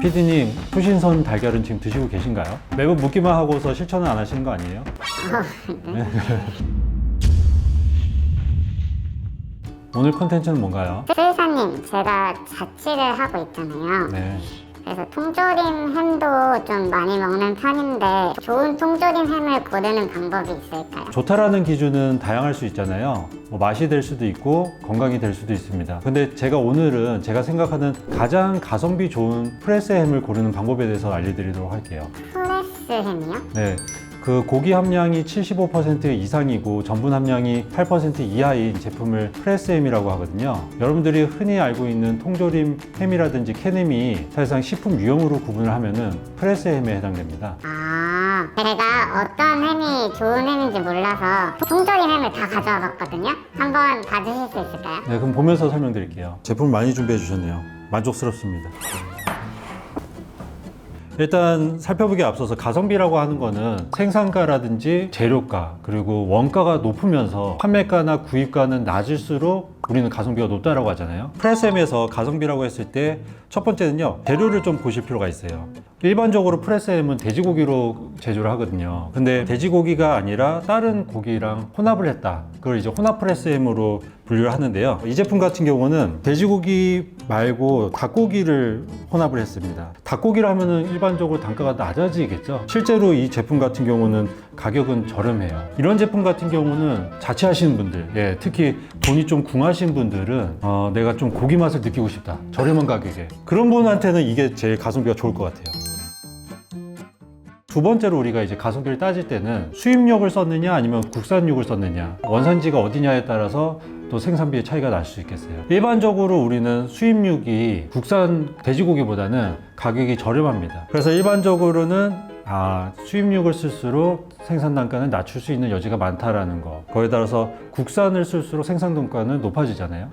피디님, 수신선 달걀은 지금 드시고 계신가요? 매번 묻기만 하고서 실천은 안 하시는 거 아니에요? 네. 오늘 콘텐츠는 뭔가요? 수의사님, 제가 자취를 하고 있잖아요. 네. 그래서 통조림 햄도 좀 많이 먹는 편인데 좋은 통조림 햄을 고르는 방법이 있을까요? 좋다라는 기준은 다양할 수 있잖아요. 뭐 맛이 될 수도 있고 건강이 될 수도 있습니다. 근데 오늘은 제가 생각하는 가장 가성비 좋은 프레스 햄을 고르는 방법에 대해서 알려드리도록 할게요. 프레스 햄이요? 네. 그 고기 함량이 75% 이상이고 전분 함량이 8% 이하인 제품을 프레스햄이라고 하거든요. 여러분들이 흔히 알고 있는 통조림 햄이라든지 캔햄이 사실상 식품 유형으로 구분을 하면은 프레스햄에 해당됩니다. 제가 어떤 햄이 좋은 햄인지 몰라서 통조림 햄을 다 가져와 봤거든요. 한번 봐주실 수 있을까요? 네, 그럼 보면서 설명드릴게요. 제품 많이 준비해 주셨네요. 만족스럽습니다. 일단 살펴보기에 앞서서 가성비라고 하는 거는 생산가라든지 재료가 그리고 원가가 높으면서 판매가나 구입가는 낮을수록 우리는 가성비가 높다라고 하잖아요. 프레스햄에서 가성비라고 했을 때 첫 번째는요, 재료를 좀 보실 필요가 있어요. 일반적으로 프레스햄은 돼지고기로 제조를 하거든요. 근데 돼지고기가 아니라 다른 고기랑 혼합을 했다. 그걸 이제 혼합 프레스햄으로 분류를 하는데요. 이 제품 같은 경우는 돼지고기 말고 닭고기를 혼합을 했습니다. 닭고기를 하면은 일반적으로 단가가 낮아지겠죠. 실제로 이 제품 같은 경우는 가격은 저렴해요. 이런 제품 같은 경우는 자취하시는 분들, 특히 돈이 좀 궁하신 분들은 내가 좀 고기 맛을 느끼고 싶다. 저렴한 가격에. 그런 분한테는 이게 제일 가성비가 좋을 것 같아요. 두 번째로 우리가 이제 가성비를 따질 때는 수입육을 썼느냐 아니면 국산육을 썼느냐, 원산지가 어디냐에 따라서 또 생산비의 차이가 날 수 있겠어요. 일반적으로 우리는 수입육이 국산 돼지고기보다는 가격이 저렴합니다. 그래서 일반적으로는 수입육을 쓸수록 생산 단가는 낮출 수 있는 여지가 많다라는 거. 거기에 따라서 국산을 쓸수록 생산 단가는 높아지잖아요.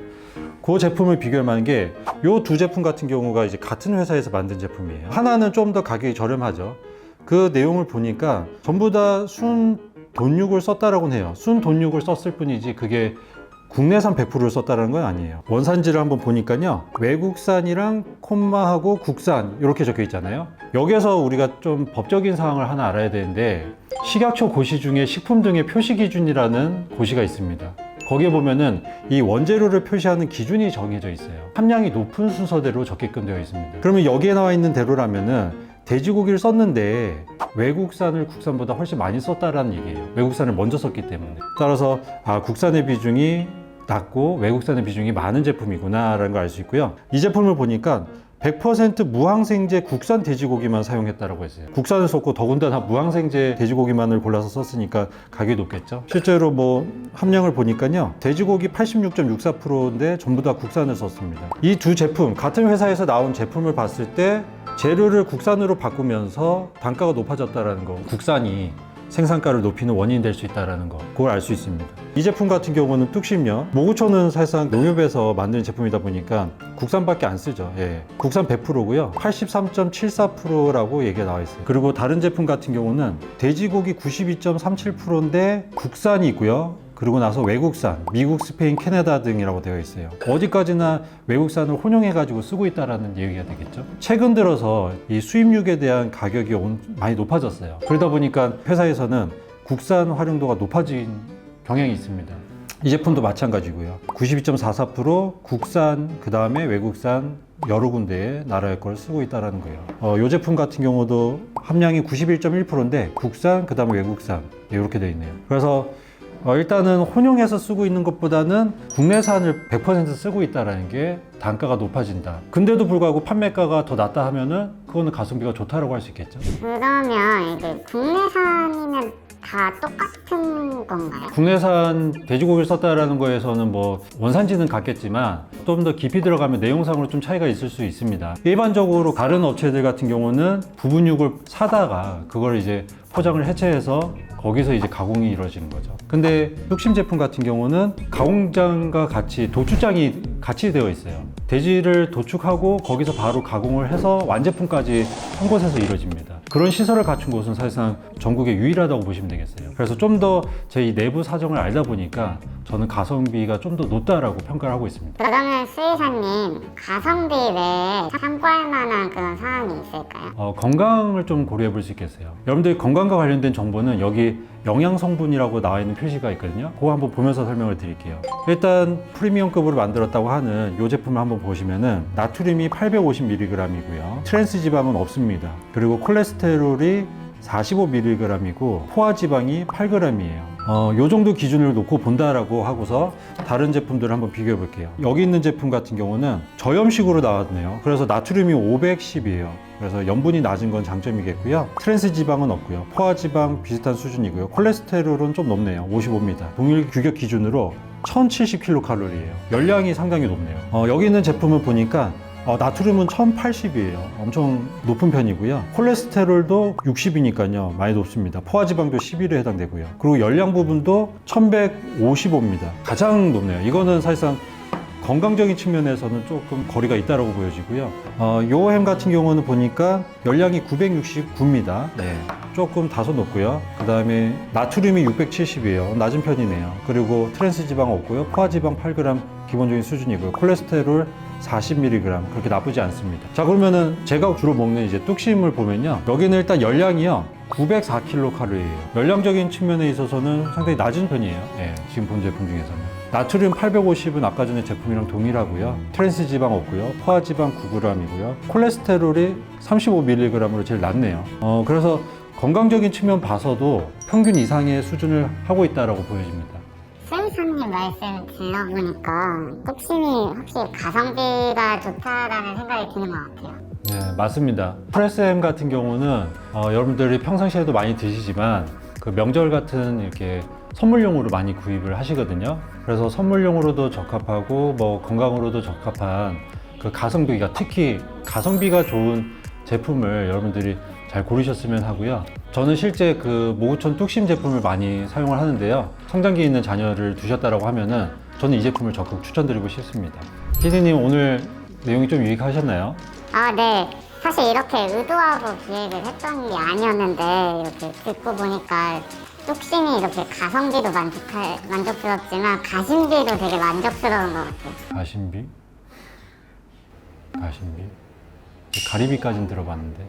그 제품을 비교할 만한 게 이 두 제품 같은 경우가 이제 같은 회사에서 만든 제품이에요. 하나는 좀 더 가격이 저렴하죠. 그 내용을 보니까 전부 다 순 돈육을 썼다라고는 해요. 순 돈육을 썼을 뿐이지 그게 국내산 100%를 썼다는 건 아니에요. 원산지를 한번 보니까요, 외국산이랑 콤마하고 국산 이렇게 적혀 있잖아요. 여기서 우리가 좀 법적인 사항을 하나 알아야 되는데, 식약처 고시 중에 식품 등의 표시 기준이라는 고시가 있습니다. 거기에 보면은 이 원재료를 표시하는 기준이 정해져 있어요. 함량이 높은 순서대로 적게끔 되어 있습니다. 그러면 여기에 나와 있는 대로라면은 돼지고기를 썼는데 외국산을 국산보다 훨씬 많이 썼다라는 얘기예요. 외국산을 먼저 썼기 때문에. 따라서 국산의 비중이 낮고 외국산의 비중이 많은 제품이구나 라는 걸 알 수 있고요. 이 제품을 보니까 100% 무항생제 국산 돼지고기만 사용했다라고 했어요. 국산을 썼고 더군다나 무항생제 돼지고기만을 골라서 썼으니까 가격이 높겠죠. 실제로 뭐 함량을 보니까요, 돼지고기 86.64%인데 전부 다 국산을 썼습니다. 이 두 제품, 같은 회사에서 나온 제품을 봤을 때 재료를 국산으로 바꾸면서 단가가 높아졌다라는 거, 국산이 생산가를 높이는 원인이 될 수 있다는 거, 그걸 알 수 있습니다. 이 제품 같은 경우는 뚝심면, 모구초는 사실상 농협에서 만든 제품이다 보니까 국산밖에 안 쓰죠. 국산 100%고요 83.74%라고 얘기가 나와 있어요. 그리고 다른 제품 같은 경우는 돼지고기 92.37%인데 국산이 있고요, 그리고 나서 외국산, 미국, 스페인, 캐나다 등이라고 되어 있어요. 어디까지나 외국산을 혼용해가지고 쓰고 있다는 얘기가 되겠죠. 최근 들어서 이 수입육에 대한 가격이 많이 높아졌어요. 그러다 보니까 회사에서는 국산 활용도가 높아진 경향이 있습니다. 이 제품도 마찬가지고요. 92.44% 국산, 그 다음에 외국산 여러 군데의 나라의 걸 쓰고 있다는 거예요. 이 제품 같은 경우도 함량이 91.1%인데 국산, 그 다음에 외국산 이렇게 되어 있네요. 그래서 일단은 혼용해서 쓰고 있는 것보다는 국내산을 100% 쓰고 있다는 게 단가가 높아진다. 근데도 불구하고 판매가가 더 낮다 하면은 그거는 가성비가 좋다라고 할 수 있겠죠. 그러면 이게 국내산이면 다 똑같은 건가요? 국내산 돼지고기를 썼다라는 거에서는 뭐 원산지는 같겠지만 좀 더 깊이 들어가면 내용상으로 좀 차이가 있을 수 있습니다. 일반적으로 다른 업체들 같은 경우는 부분육을 사다가 그걸 이제 포장을 해체해서 거기서 이제 가공이 이루어지는 거죠. 근데 뚝심 제품 같은 경우는 가공장과 같이 도축장이 같이 되어 있어요. 돼지를 도축하고 거기서 바로 가공을 해서 완제품까지 한 곳에서 이루어집니다. 그런 시설을 갖춘 곳은 사실상 전국에 유일하다고 보시면 되겠어요. 그래서 좀 더 저희 내부 사정을 알다 보니까 저는 가성비가 좀 더 높다라고 평가를 하고 있습니다. 그러면 수의사님, 가성비 외에 참고할 만한 그런 사항이 있을까요? 건강을 좀 고려해 볼 수 있겠어요. 여러분들이 건강과 관련된 정보는 여기 영양 성분이라고 나와 있는 표시가 있거든요. 그거 한번 보면서 설명을 드릴게요. 일단 프리미엄급으로 만들었다고 하는 이 제품을 한번 보시면은 나트륨이 850mg이고요. 트랜스 지방은 없습니다. 그리고 콜레스테롤이 45mg이고 포화지방이 8g이에요. 요 정도 기준을 놓고 본다라고 하고서 다른 제품들을 한번 비교해 볼게요. 여기 있는 제품 같은 경우는 저염식으로 나왔네요. 그래서 나트륨이 510이에요. 그래서 염분이 낮은 건 장점이겠고요. 트랜스 지방은 없고요. 포화지방 비슷한 수준이고요. 콜레스테롤은 좀 높네요. 55입니다. 동일 규격 기준으로 1070kcal예요. 열량이 상당히 높네요. 여기 있는 제품을 보니까 나트륨은 1080이에요. 엄청 높은 편이고요. 콜레스테롤도 60이니까요. 많이 높습니다. 포화지방도 11에 해당되고요. 그리고 열량 부분도 1155입니다. 가장 높네요. 이거는 사실상 건강적인 측면에서는 조금 거리가 있다고 보여지고요. 요 햄 같은 경우는 보니까 열량이 969입니다. 네, 조금 다소 높고요. 그 다음에 나트륨이 670이에요. 낮은 편이네요. 그리고 트랜스 지방 없고요. 포화지방 8g 기본적인 수준이고요. 콜레스테롤 40mg 그렇게 나쁘지 않습니다. 자, 그러면은 제가 주로 먹는 이제 뚝심을 보면요. 여기는 일단 열량이요. 904kcal예요. 열량적인 측면에 있어서는 상당히 낮은 편이에요. 예, 지금 본 제품 중에서는. 나트륨 850은 아까 전에 제품이랑 동일하고요. 트랜스 지방 없고요. 포화지방 9g이고요. 콜레스테롤이 35mg으로 제일 낮네요. 그래서 건강적인 측면 봐서도 평균 이상의 수준을 하고 있다고 보여집니다. 수의사님 말씀 들어보니까 뚝심이 확실히 가성비가 좋다라는 생각이 드는 것 같아요. 네, 맞습니다. 프레스햄 같은 경우는 여러분들이 평상시에도 많이 드시지만 그 명절 같은 이렇게 선물용으로 많이 구입을 하시거든요. 그래서 선물용으로도 적합하고 뭐 건강으로도 적합한 그 가성비가, 특히 가성비가 좋은 제품을 여러분들이 잘 고르셨으면 하고요. 저는 실제 그 모구천 뚝심 제품을 많이 사용을 하는데요. 성장기에 있는 자녀를 두셨다라고 하면은 저는 이 제품을 적극 추천드리고 싶습니다. 피디님, 오늘 내용이 좀 유익하셨나요? 네. 사실 이렇게 의도하고 기획을 했던 게 아니었는데 이렇게 듣고 보니까 뚝심이 이렇게 가성비도 만족스럽지만 가심비도 되게 만족스러운 것 같아요. 가심비? 가리비까지는 들어봤는데.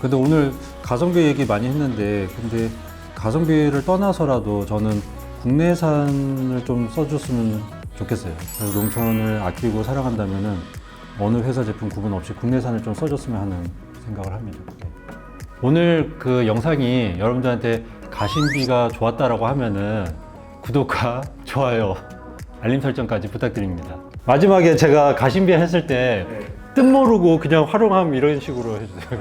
근데 오늘 가성비 얘기 많이 했는데, 근데 가성비를 떠나서라도 저는 국내산을 좀 써줬으면 좋겠어요. 그래서 농촌을 아끼고 사랑한다면은 어느 회사 제품 구분 없이 국내산을 좀 써줬으면 하는 생각을 합니다. 오늘 그 영상이 여러분들한테 가심비가 좋았다라고 하면은 구독과 좋아요, 알림 설정까지 부탁드립니다. 마지막에 제가 가심비 했을 때 뜻 모르고 그냥 활용함 이런 식으로 해주세요.